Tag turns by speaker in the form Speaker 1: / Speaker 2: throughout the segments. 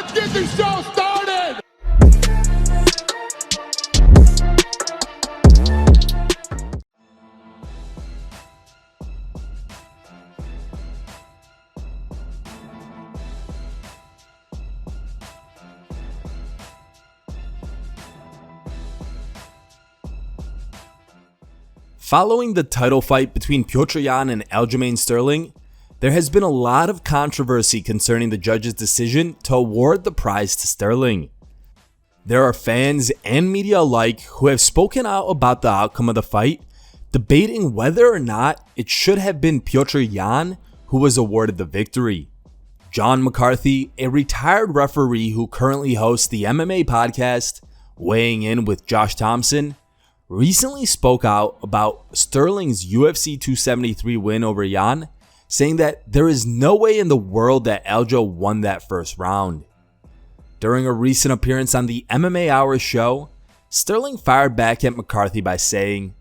Speaker 1: Let's get this show started!
Speaker 2: Following the title fight between Petr Yan and Aljamain Sterling, there has been a lot of controversy concerning the judge's decision to award the prize to Sterling. There are fans and media alike who have spoken out about the outcome of the fight, debating whether or not it should have been Petr Yan who was awarded the victory. John McCarthy, a retired referee who currently hosts the MMA podcast, Weighing In with Josh Thompson, recently spoke out about Sterling's UFC 273 win over Yan, saying that there is no way in the world that Aljo won that first round. During a recent appearance on the MMA Hour show, Sterling fired back at McCarthy by saying,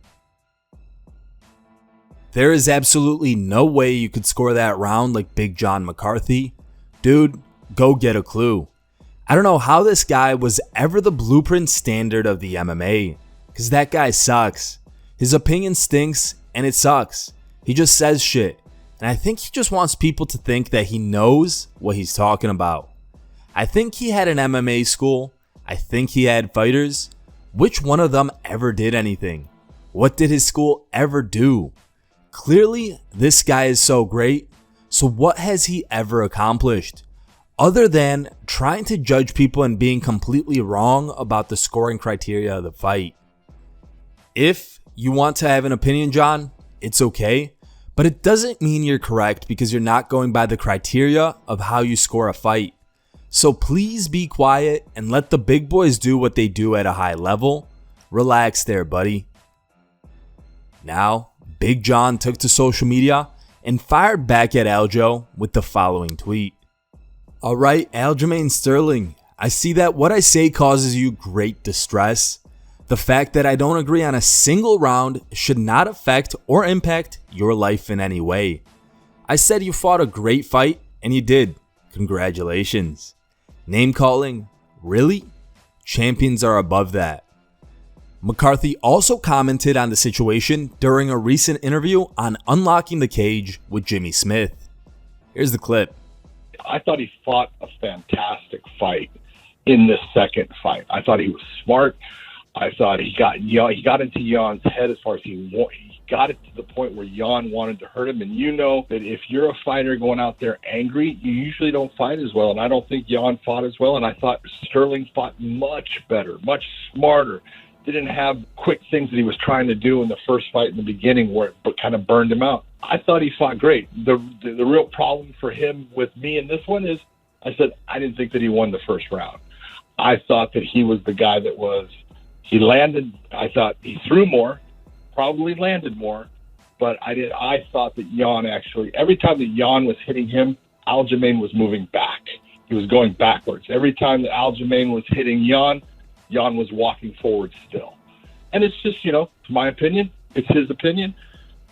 Speaker 2: "There is absolutely no way you could score that round like Big John McCarthy. Dude, go get a clue. I don't know how this guy was ever the blueprint standard of the MMA. Because that guy sucks. His opinion stinks and it sucks. He just says shit. And I think he just wants people to think that he knows what he's talking about. I think he had an MMA school. I think he had fighters. Which one of them ever did anything? What did his school ever do? Clearly, this guy is so great. So what has he ever accomplished? Other than trying to judge people and being completely wrong about the scoring criteria of the fight. If you want to have an opinion, John, it's okay, but it doesn't mean you're correct because you're not going by the criteria of how you score a fight. So please be quiet and let the big boys do what they do at a high level. Relax there, buddy." Now, Big John took to social media and fired back at Aljo with the following tweet. "Alright, Aljamain Sterling, I see that what I say causes you great distress. The fact that I don't agree on a single round should not affect or impact your life in any way. I said you fought a great fight, and you did. Congratulations. Name calling? Really? Champions are above that." McCarthy also commented on the situation during a recent interview on Unlocking the Cage with Jimmy Smith. Here's the clip.
Speaker 3: I thought he fought a fantastic fight in this second fight. I thought he was smart. I thought he got into Jan's head as far as he got it to the point where Yan wanted to hurt him. And you know that if you're a fighter going out there angry, you usually don't fight as well. And I don't think Yan fought as well. And I thought Sterling fought much better, much smarter. Didn't have quick things that he was trying to do in the first fight in the beginning where it kind of burned him out. I thought he fought great. The real problem for him with me in this one is I said I didn't think that he won the first round. I thought that he was the guy that was – he landed, I thought he threw more, probably landed more, but I thought that Yan actually, every time that Yan was hitting him, Aljamain was moving back. He was going backwards. Every time that Aljamain was hitting Yan, Yan was walking forward still. And it's just, it's my opinion. It's his opinion.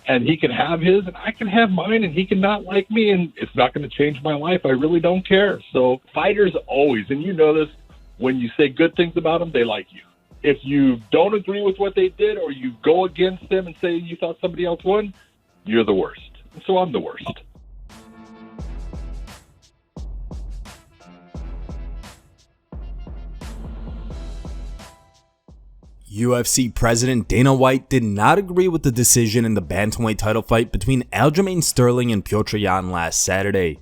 Speaker 3: And he can have his, and I can have mine, and he can not like me, and it's not going to change my life. I really don't care. So fighters always, and you know this, when you say good things about them, they like you. If you don't agree with what they did or you go against them and say you thought somebody else won, you're the worst. So I'm the worst.
Speaker 2: UFC President Dana White did not agree with the decision in the bantamweight title fight between Aljamain Sterling and Petr Yan last Saturday.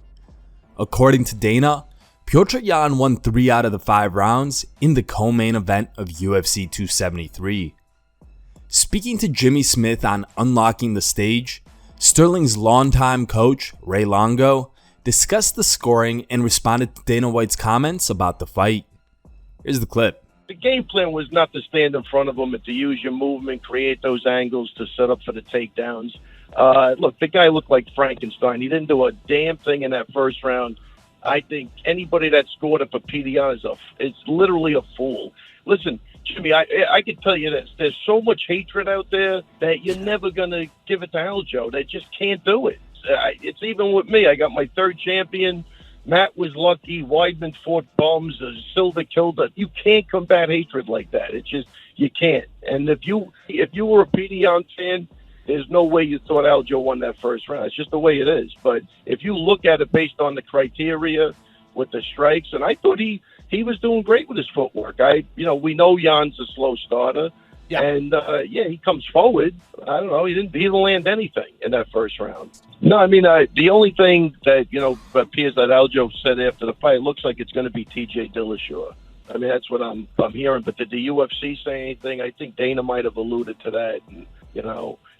Speaker 2: According to Dana, Petr Yan won 3 out of the 5 rounds in the co-main event of UFC 273. Speaking to Jimmy Smith on Unlocking the Stage, Sterling's longtime coach, RAY LONGO, discussed the scoring and responded to Dana White's comments about the fight. Here's the clip.
Speaker 4: The game plan was not to stand in front of them and to use your movement, create those angles to set up for the takedowns. Look, the guy looked like Frankenstein. He didn't do a damn thing in that first round. I think anybody that scored it for Petr Yan is literally a fool. Listen, Jimmy, I can tell you this. There's so much hatred out there that you're never going to give it to Aljo. They just can't do it. It's even with me. I got my third champion Matt was lucky. Weidman fought bums. Silva killed us. You can't combat hatred like that. It's just, you can't. And if you were a Petr Yan fan, there's no way you thought Aljo won that first round. It's just the way it is. But if you look at it based on the criteria with the strikes, and I thought he was doing great with his footwork. We know Jan's a slow starter. Yeah. And, he comes forward. I don't know. He didn't land anything in that first round. No, I mean, the only thing that, appears that Aljo said after the fight, looks like it's going to be TJ Dillashaw. I mean, that's what I'm hearing. But did the UFC say anything? I think Dana might have alluded to that. And,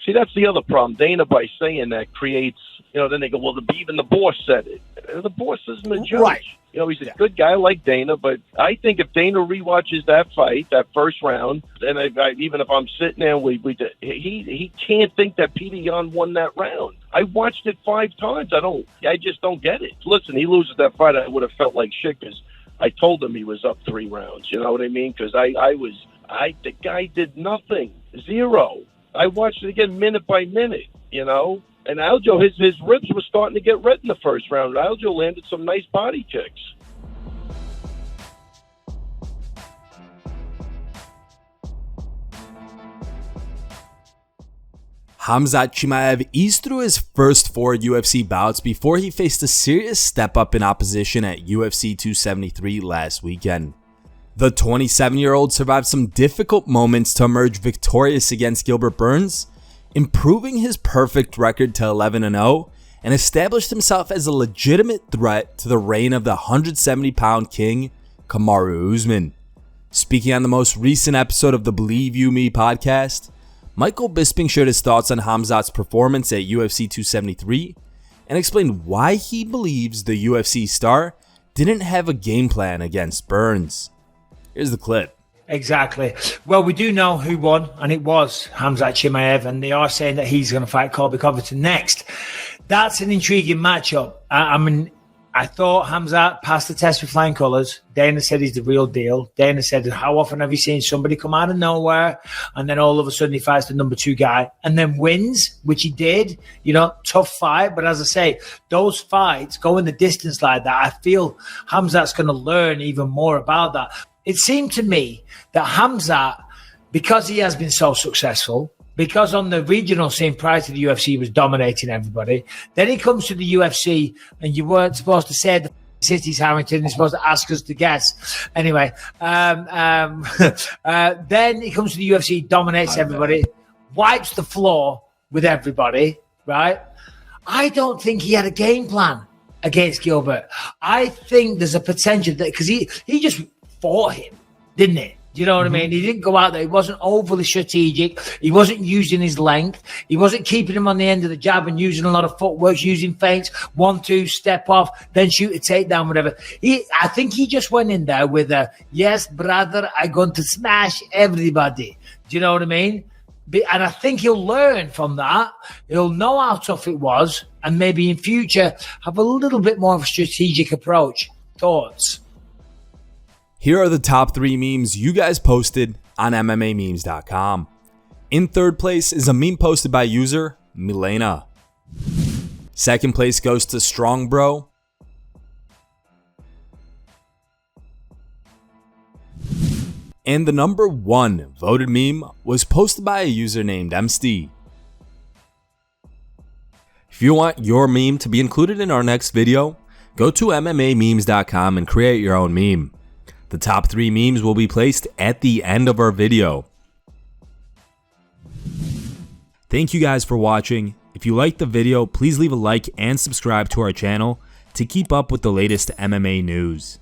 Speaker 4: see, that's the other problem. Dana, by saying that, creates, then they go, well, even the boss said it. The boss isn't a judge. Right. He's a good guy like Dana, but I think if Dana rewatches that fight, that first round, then even if I'm sitting there, he can't think that Petr Yan won that round. I watched it 5 times. I just don't get it. Listen, he loses that fight, I would have felt like shit because I told him he was up 3 rounds. You know what I mean? Because the guy did nothing, 0. I watched it again minute by minute, And Aljo, his ribs were starting to get red in the first round. Aljo landed some nice body kicks.
Speaker 2: Khamzat Chimaev eased through his first 4 UFC bouts before he faced a serious step up in opposition at UFC 273 last weekend. The 27-year-old survived some difficult moments to emerge victorious against Gilbert Burns, improving his perfect record to 11-0, and established himself as a legitimate threat to the reign of the 170-pound king, Kamaru Usman. Speaking on the most recent episode of the Believe You Me podcast, Michael Bisping shared his thoughts on Khamzat's performance at UFC 273 and explained why he believes the UFC star didn't have a game plan against Burns. Here's the clip.
Speaker 5: Exactly. Well, we do know who won, and it was Khamzat Chimaev, and they are saying that he's going to fight Colby Covington next. That's an intriguing matchup. I thought Khamzat passed the test with flying colours. Dana said he's the real deal. Dana said, how often have you seen somebody come out of nowhere and then all of a sudden he fights the number 2 guy and then wins, which he did. Tough fight. But as I say, those fights going the distance like that, I feel Khamzat's going to learn even more about that. It seemed to me that Khamzat, because he has been so successful, because on the regional scene prior to the UFC he was dominating everybody, then he comes to the UFC and you weren't supposed to say the city's Harrington, you're supposed to ask us to guess. Anyway, then he comes to the UFC, dominates everybody, wipes the floor with everybody, right? I don't think he had a game plan against Gilbert. I think there's a potential that, because he just fought him, didn't he? Do you know what I mean? He didn't go out there. He wasn't overly strategic. He wasn't using his length. He wasn't keeping him on the end of the jab and using a lot of footwork, using feints, 1-2, step off, then shoot a takedown, whatever. I think he just went in there with a, yes, brother, I'm going to smash everybody. Do you know what I mean? And I think he'll learn from that. He'll know how tough it was and maybe in future have a little bit more of a strategic approach. Thoughts?
Speaker 2: Here are the top 3 memes you guys posted on MMA-memes.com. In third place is a meme posted by user Milena. Second place goes to Strong Bro. And the number 1 voted meme was posted by a user named MST. If you want your meme to be included in our next video, go to MMA-memes.com and create your own meme. The top 3 memes will be placed at the end of our video. Thank you guys for watching. If you liked the video, please leave a like and subscribe to our channel to keep up with the latest MMA news.